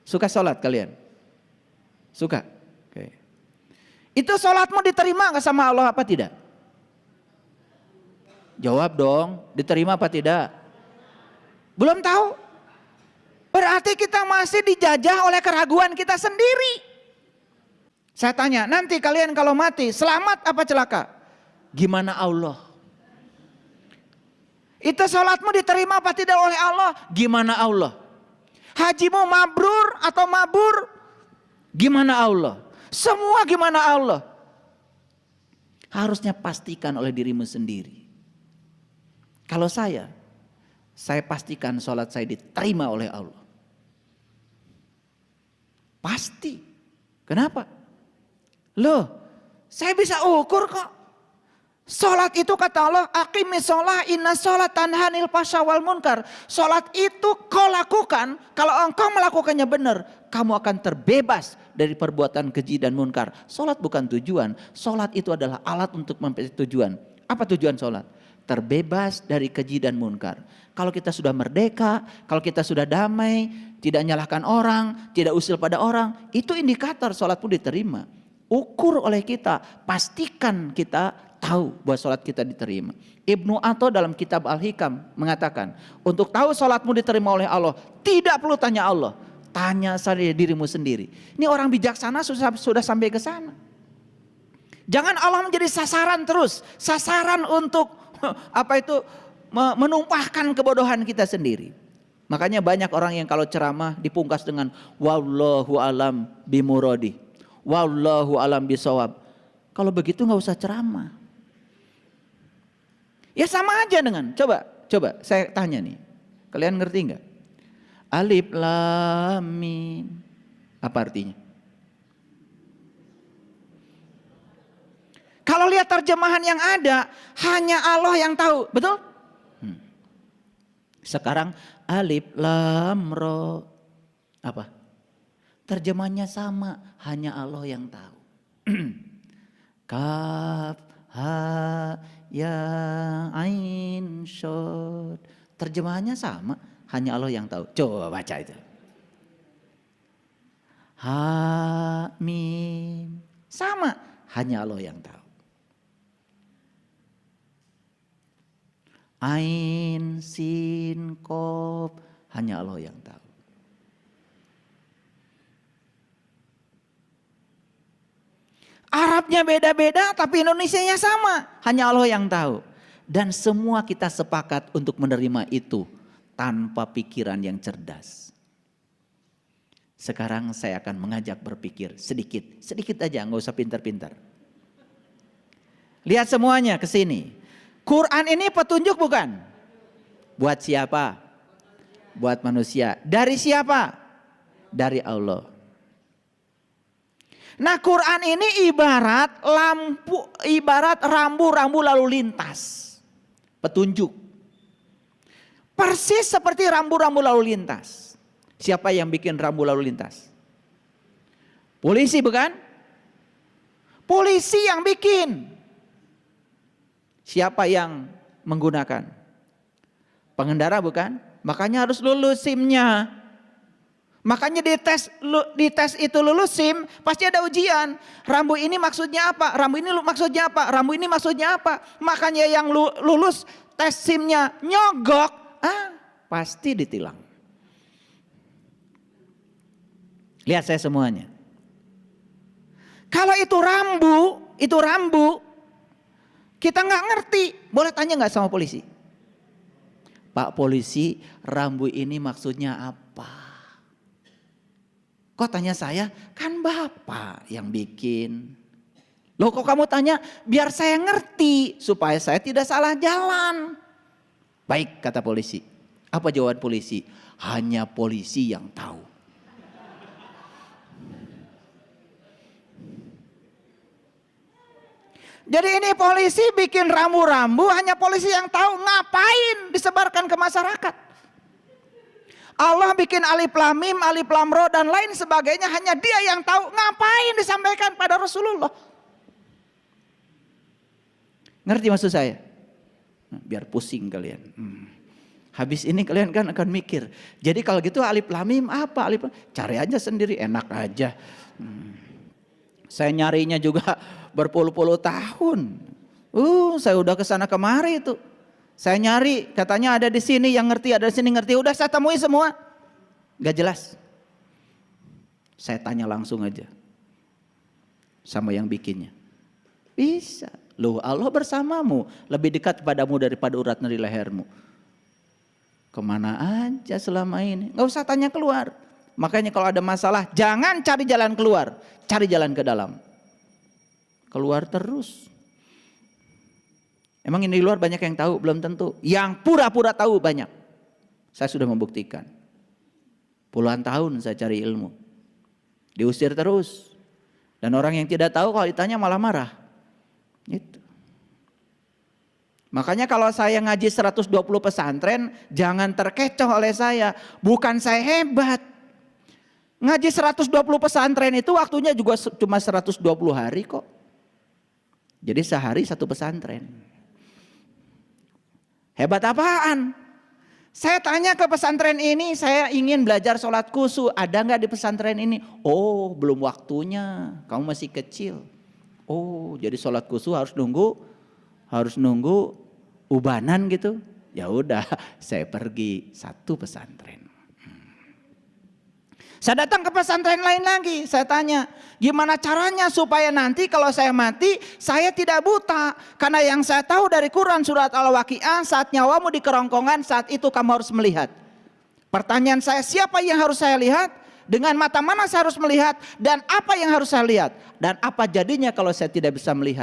Suka sholat kalian? Suka? Oke. Itu sholatmu diterima gak sama Allah apa tidak? Jawab dong, diterima apa tidak? Belum tahu? Berarti kita masih dijajah oleh keraguan kita sendiri. Saya tanya, nanti kalian kalau mati selamat apa celaka? Gimana Allah? Itu sholatmu diterima apa tidak oleh Allah? Gimana Allah? Hajimu mabrur atau mabur? Gimana Allah? Semua gimana Allah? Harusnya pastikan oleh dirimu sendiri. Kalau saya pastikan sholat saya diterima oleh Allah. Pasti. Kenapa? Loh, saya bisa ukur kok. Sholat itu kata Allah, aqimis sholat inna sholat tanhanil fasya wal munkar. Sholat itu kau lakukan, kalau engkau melakukannya benar, kamu akan terbebas dari perbuatan keji dan munkar. Sholat bukan tujuan, sholat itu adalah alat untuk mencapai tujuan. Apa tujuan sholat? Terbebas dari keji dan munkar. Kalau kita sudah merdeka, kalau kita sudah damai, tidak nyalahkan orang, tidak usil pada orang, itu indikator sholat pun diterima. Ukur oleh kita, pastikan kita tahu bahwa sholat kita diterima. Ibnu Atha dalam kitab Al-Hikam mengatakan, untuk tahu sholatmu diterima oleh Allah, tidak perlu tanya Allah, tanya saja dirimu sendiri. Ini orang bijaksana sudah sampai ke sana. Jangan Allah menjadi sasaran terus, sasaran untuk menumpahkan kebodohan kita sendiri. Makanya banyak orang yang kalau ceramah dipungkas dengan wallahu alam bimuradi, wallahu alam bisawab. Kalau begitu nggak usah ceramah. Ya sama aja dengan, coba saya tanya nih, kalian ngerti nggak? Alif lam mim, apa artinya? Kalau lihat terjemahan yang ada, hanya Allah yang tahu, betul? Sekarang alif lam ro, apa? Terjemahannya sama, hanya Allah yang tahu. Kaf ha ya ain shad, terjemahannya sama, hanya Allah yang tahu. Coba baca itu. Ha mim, sama, hanya Allah yang tahu. Ain, sin, qaf, hanya Allah yang tahu. Arabnya beda-beda tapi Indonesianya sama, hanya Allah yang tahu. Dan semua kita sepakat untuk menerima itu tanpa pikiran yang cerdas. Sekarang saya akan mengajak berpikir sedikit aja, nggak usah pintar-pintar. Lihat semuanya ke sini. Quran ini petunjuk bukan? Buat siapa? Buat manusia. Dari siapa? Dari Allah. Nah, Quran ini ibarat rambu-rambu lalu lintas. Petunjuk. Persis seperti rambu-rambu lalu lintas. Siapa yang bikin rambu lalu lintas? Polisi bukan? Polisi yang bikin. Siapa yang menggunakan? Pengendara bukan? Makanya harus lulus SIM-nya. Makanya di tes itu lulus SIM, pasti ada ujian. Rambu ini maksudnya apa? Rambu ini maksudnya apa? Rambu ini maksudnya apa? Makanya yang lulus tes SIM-nya nyogok, pasti ditilang. Lihat saya semuanya. Kalau itu rambu, kita nggak ngerti, boleh tanya nggak sama polisi? Pak polisi, rambu ini maksudnya apa? Kok tanya saya? Kan Bapak yang bikin. Loh kok kamu tanya? Biar saya ngerti, supaya saya tidak salah jalan. Baik, kata polisi. Apa jawaban polisi? Hanya polisi yang tahu. Jadi ini polisi bikin rambu-rambu, hanya polisi yang tahu. Ngapain disebarkan ke masyarakat? Allah bikin alif lam mim, alif lam ro dan lain sebagainya, hanya dia yang tahu. Ngapain disampaikan pada Rasulullah? Ngerti maksud saya? Biar pusing kalian. Habis ini kalian kan akan mikir. Jadi kalau gitu alif lam mim apa? Alif lam, cari aja sendiri, enak aja. Saya nyarinya juga berpuluh-puluh tahun. Saya udah kesana kemari itu. Saya nyari, katanya ada di sini yang ngerti, ada di sini ngerti. Udah saya temui semua, gak jelas. Saya tanya langsung aja sama yang bikinnya. Bisa. Loh, Allah bersamamu, lebih dekat padamu daripada urat nadi lehermu. Kemana aja selama ini? Gak usah tanya keluar. Makanya kalau ada masalah, jangan cari jalan keluar, cari jalan ke dalam. Keluar terus. Emang ini di luar banyak yang tahu? Belum tentu. Yang pura-pura tahu banyak. Saya sudah membuktikan. Puluhan tahun saya cari ilmu. Diusir terus. Dan orang yang tidak tahu kalau ditanya malah marah. Itu. Makanya kalau saya ngaji 120 pesantren, jangan terkecoh oleh saya. Bukan saya hebat. Ngaji 120 pesantren itu waktunya juga cuma 120 hari kok. Jadi sehari satu pesantren. Hebat apaan? Saya tanya ke pesantren ini, saya ingin belajar sholat khusyuk. Ada nggak di pesantren ini? Oh, belum waktunya. Kamu masih kecil. Oh, jadi sholat khusyuk harus nunggu ubanan gitu. Ya udah, saya pergi satu pesantren. Saya datang ke pesantren lain lagi, saya tanya, gimana caranya supaya nanti kalau saya mati, saya tidak buta. Karena yang saya tahu dari Quran surat Al-Waqiah, saat nyawamu di kerongkongan, saat itu kamu harus melihat. Pertanyaan saya, siapa yang harus saya lihat? Dengan mata mana saya harus melihat? Dan apa yang harus saya lihat? Dan apa jadinya kalau saya tidak bisa melihat?